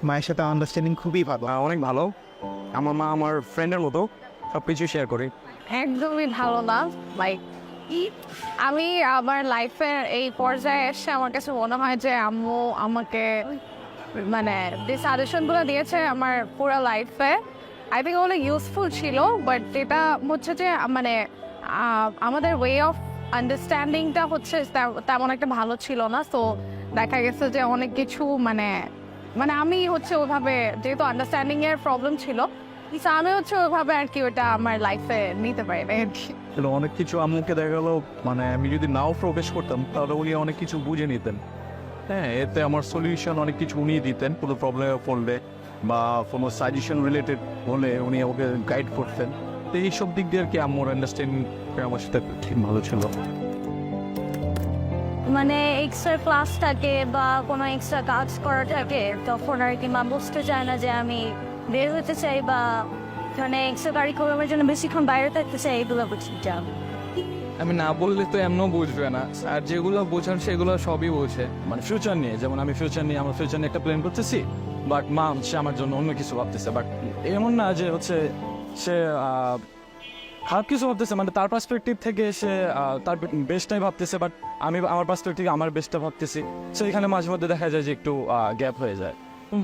মায়ের সাথে আন্ডারস্ট্যান্ডিং খুবই ভালো। অনেক ভালো। আমার মা আমার ফ্রেন্ডের মতো, সব কিছু শেয়ার করি। একদমই ভালো না। লাইক আমি আমার লাইফের এই পর্যায়ে এসে আমার কাছে মনে হয় যে আম্মু আমাকে মানে যে সাজেশনগুলো দিয়েছে আমার পুরো লাইফে আই থিঙ্ক অনেক ইউজফুল ছিল, বাট এটা হচ্ছে যে মানে আমাদের ওয়ে অফ আন্ডারস্ট্যান্ডিংটা হচ্ছে তেমন একটা ভালো ছিল না। সো দেখা গেছে যে অনেক কিছু মানে মানে আমি হচ্ছে ওইভাবে যেহেতু আন্ডারস্ট্যান্ডিংয়ের প্রবলেম ছিল, আমি হচ্ছে ওইভাবে আর কি ওটা আমার লাইফে নিতে পারি না আর কি। অনেক কিছু আম্মুকে দেখা গেল মানে আমি যদি নাও প্রবেশ করতাম তাহলে উনি অনেক কিছু বুঝে নিতেন। হ্যাঁ, এতে আমার সলিউশন অনেক কিছু উনি দিতেন, কোনো প্রবলেমে পড়লে বা কোনো সাজেশন রিলেটেড হলে উনি ওকে গাইড করতেন। তো এইসব দিক দিয়ে আর কি আম্মুর আন্ডারস্ট্যান্ডিং আমার সাথে ঠিক ভালো ছিল। মানে এক্সট্রা ক্লাস থাকে বা কোনো এক্সট্রা কাজ করা থাকে তখন আর কি মা বুঝতে চায় না যে আমি বের হতে চাই বা মানে এক্সট্রা কারিকুলামের জন্য বেশিক্ষণ বাইরে থাকতে চাই, এগুলো বুঝতে চাই। আমি না বললে তো এমনও বুঝবে না, আর যেগুলো বোঝান সেগুলো সবই বোঝে। মানে ফিউচার নিয়ে, যেমন আমি ফিউচার নিয়ে আমার ফিউচার নিয়ে একটা প্ল্যান করতেছি, বাট মা হচ্ছে আমার জন্য অন্য কিছু ভাবতেছে। বাট এমন না যে হচ্ছে সে খারাপ কিছু ভাবতেছে, মানে তার পার্সপেক্টিভ থেকে সে তার বেস্টটাই ভাবতেছে, বাট আমি আমার পার্সপেক্টিভ আমার বেস্টটা ভাবতেছি। সো এখানে মাঝে মধ্যে দেখা যায় যে একটু গ্যাপ হয়ে যায়।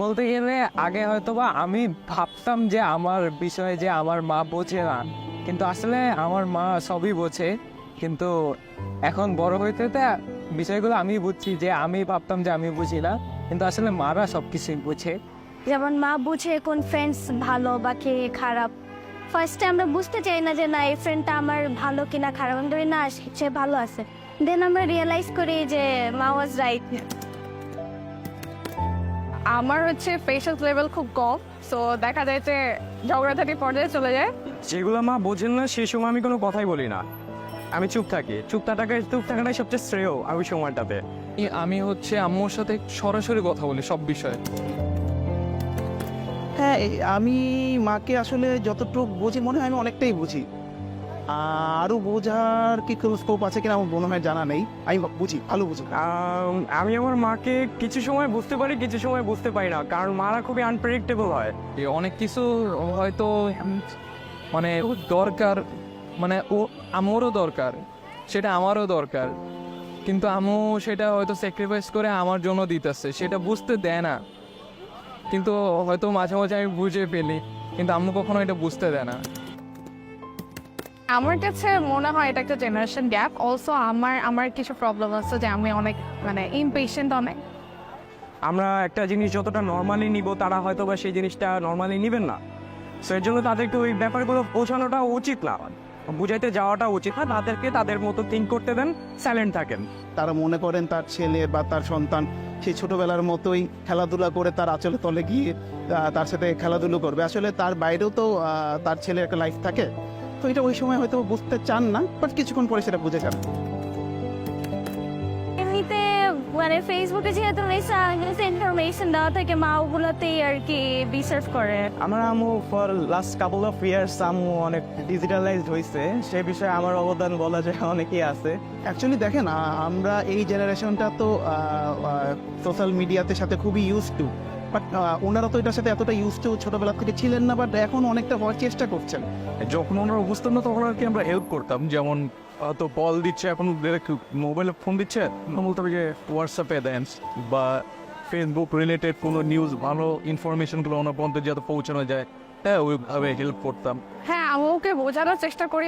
বলতে গেলে আগে হয়তোবা আমি ভাবতাম যে আমার বিষয়ে যে আমার মা বোঝে না, কিন্তু আসলে আমার মা সবই বোঝে। কিন্তু এখন বড় হইতে বিষয়গুলো আমি বুঝছি যে আমি ভাবতাম যে আমি বুঝি না, কিন্তু আসলে মারা সব কিছুই বুঝে। যেমন মা বুঝে কোন ফ্রেন্ডস ভালো বা কে খারাপ। ফার্স্টে আমরা বুঝতে চাই না যে না এই ফ্রেন্ডটা আমার ভালো কিনা খারাপ, আমি ধরি না সে ভালো আছে, দেন আমরা রিয়েলাইজ করি যে মা ওয়াজ রাইট। আমার হচ্ছে পেশেন্স লেভেল খুব কম, সো দেখা যায় যে ঝগড়াঝাটি পর্যায়ে চলে যায়। যেগুলো মা বোঝেন না সেই সময় আমি কোনো কথাই বলি না, আমি চুপ থাকি। চুপ থাকাটাই সবচেয়ে শ্রেয় ওই সময়টাতে। আমি হচ্ছে আম্মুর সাথে সরাসরি কথা বলি সব বিষয়ে। হ্যাঁ, আমি মাকে আসলে যতটুকু বুঝি মনে হয় আমি অনেকটাই বুঝি। আরও বোঝার কি কোনো স্কোপ আছে কিনা আমার মনে হয় জানা নেই। আমি বুঝি, ভালো বুঝি। আমি আমার মাকে কিছু সময় বুঝতে পারি, কিছু সময় বুঝতে পারি না, কারণ মারা খুবই আনপ্রেডিক্টেবল হয়। অনেক কিছু হয়তো মানে দরকার, মানে ও আমারও দরকার, সেটা আমারও দরকার, কিন্তু আম্মু সেটা হয়তো স্যাক্রিফাইস করে আমার জন্য দিতেছে, সেটা বুঝতে দেয় না। কিন্তু হয়তো মাঝে মাঝে আমি বুঝে ফেলি, কিন্তু আম্মু কখনো এটা বুঝতে দেয় না। আমার কাছে মনে হয় এটা একটা জেনারেশন গ্যাপ। অলসো আমার কিছু প্রবলেম আছে যে আমি অনেক মানে ইমপেশেন্ট অনেক। আমরা একটা জিনিস যতটা নর্মালি নিব তারা হয়তো বা সেই জিনিসটা নর্মালি নেবেন না। সো এর জন্য তাদেরকে ওই ব্যাপারগুলো বোঝানোটা উচিত না, বুঝাইতে যাওয়াটা উচিত না। তাদেরকে তাদের মতো থিঙ্ক করতে দেন, সাইলেন্ট থাকেন। তারা মনে করেন তার ছেলে বা তার সন্তান সেই ছোটোবেলার মতোই খেলাধুলা করে তার আঁচলে তলে গিয়ে তার সাথে খেলাধুলো করবে। আসলে তার বাইরেও তো তার ছেলের একটা লাইফ থাকে। তো এটা ওই সময় হয়তো বুঝতে চান না, বাট কিছুক্ষণ পরে সেটা বুঝে যান। এমনিতে মানে ফেসবুকে যেহেতু ইনফরমেশন দেওয়া থাকে মা ওগুলোতেই আর কি রিসার্চ করে। আমার আম্মু for last couple of years আম্মু অনেক ডিজিটালাইজড হয়েছে, সে বিষয়ে আমার অবদান বলা যায় অনেকেই আছে। অ্যাকচুয়ালি দেখেন, আমরা এই জেনারেশনটা তো সোশ্যাল মিডিয়াতে সাথে খুবই ইউজ টু, বাট ওনারা তো এটার সাথে এতটা ইউজ টু ছোটোবেলা থেকে ছিলেন না, বাট এখন অনেকটা হওয়ার চেষ্টা করছেন। যখন ওনারা বুঝতেন না তখন আর কি আমরা হেল্প করতাম। যেমন তো বল দিচ্ছে, এখন মোবাইলে ফোন দিচ্ছে, বলতে হবে যে হোয়াটসঅ্যাপে দেন বা ফেসবুক রিলেটেড কোনো নিউজ, ভালো ইনফরমেশনগুলো ওনার পর্যন্ত যাতে পৌঁছানো যায়, হ্যাঁ ওইভাবে হেল্প করতাম। হ্যাঁ, আম্মুকে বোঝানোর চেষ্টা করি,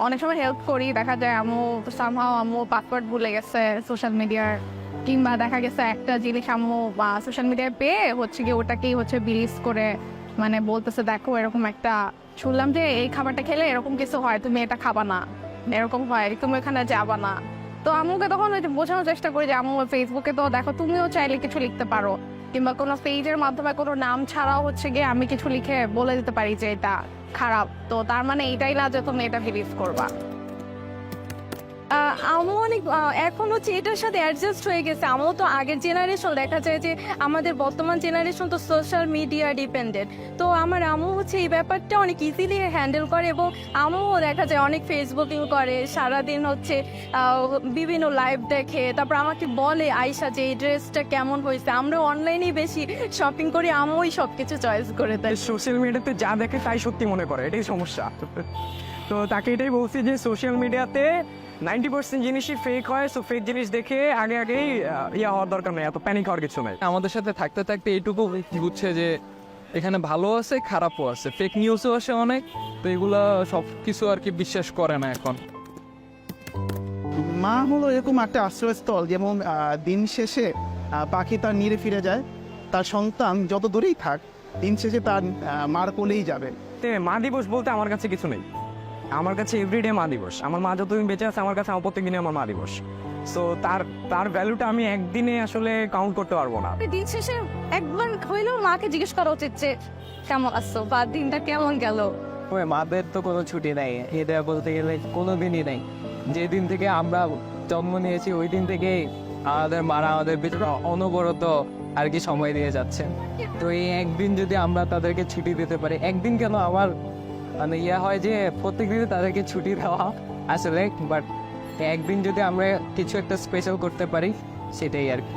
অনেক সময় হেল্প করি। দেখা যায় আম্মু পাসওয়ার্ড ভুলে গেছে সোশ্যাল মিডিয়ার, কিংবা দেখা গেছে একটা জিনিস আম্মু বা সোশ্যাল মিডিয়ায় পেয়ে হচ্ছে কি ওটাকেই হচ্ছে বিলিজ করে মানে বলতেছে দেখো এরকম একটা শুনলাম যে এই খাবারটা খেলে এরকম কিছু হয়, তুমি এটা খাবা না, এরকম হয়, তুমি এখানে যাবা না। তো আম্মুকে তখন ওই যে বোঝানোর চেষ্টা করি যে আম্মু ফেসবুকে তো দেখো তুমিও চাইলে কিছু লিখতে পারো, কিংবা কোনো পেজের মাধ্যমে কোনো নাম ছাড়াও হচ্ছে গিয়ে আমি কিছু লিখে বলে দিতে পারি যে এটা খারাপ, তো তার মানে এইটাই না যে তুমি এটা বিলিভ করবা। আমও অনেক এখন হচ্ছে এটার সাথে অ্যাডজাস্ট হয়ে গেছে। আমও তো আগের জেনারেশন, দেখা যায় যে আমাদের বর্তমান জেনারেশন তো সোশ্যাল মিডিয়া ডিপেন্ডেন্ট। তো আমার আমও হচ্ছে এই ব্যাপারটা অনেক ইজিলি হ্যান্ডেল করে, এবং আমও দেখা যায় অনেক ফেসবুকিং করে, সারাদিন হচ্ছে বিভিন্ন লাইভ দেখে, তারপর আমাকে বলে আয়শা যে এই ড্রেসটা কেমন হয়েছে। আমরা অনলাইনেই বেশি শপিং করি, আমই সব কিছু চয়েস করে দেয়। সোশ্যাল মিডিয়াতে যা দেখে তাই সত্যি মনে করে, এটাই সমস্যা। তো তাকে এটাই বলছি যে সোশ্যাল মিডিয়াতে 90% জিনিসই ফেক হয়। সো ফেক জিনিস দেখে আগেই ইয়া হওয়ার দরকার নেই, এত প্যানিক হওয়ার কিছু নেই। আমাদের সাথে থাকতে থাকতে এইটুকু বুঝছে যে এখানে ভালো আছে খারাপও আছে, ফেক নিউজও আসে অনেক, তো এগুলা সব কিছু আর কি বিশ্বাস করে না এখন। মা হলো এরকম একটা আশ্রয়স্থল, যেমন দিন শেষে পাখি তার নিরে ফিরে যায়, তার সন্তান যত দূরেই থাক দিন শেষে তার মার কোলেই যাবে। মা দিবস বলতে আমার কাছে কিছু নেই, আমার কাছে এভরিডে মা দিবস। আমার মা যতদিন বেঁচে আছে আমার কাছে প্রত্যেকদিনে আমার মা দিবস। সো তার ভ্যালুটা আমি একদিনে আসলে কাউন্ট করতে পারবো না। দিন শেষে একবার হইলেও মাকে জিজ্ঞেস করা উচিত যে কেমন আছো বা দিনটা কেমন গেল। মাদের তো কোনো ছুটি নাই, এটা বলতে গেলে কোনো দিনই নেই। যেদিন থেকে আমরা জন্ম নিয়েছি ওই দিন থেকে আমাদের মারা আমাদের ভিতরে অনবরত আর কি সময় দিয়ে যাচ্ছে। তো এই একদিন যদি আমরা তাদেরকে ছুটি দিতে পারি, একদিন কেন আমার মানে হয় যে প্রত্যেকদিনই তাদেরকে ছুটি দেওয়া আসলে, বাট একদিন যদি আমরা কিছু একটা স্পেশাল করতে পারি সেটাই আর কি।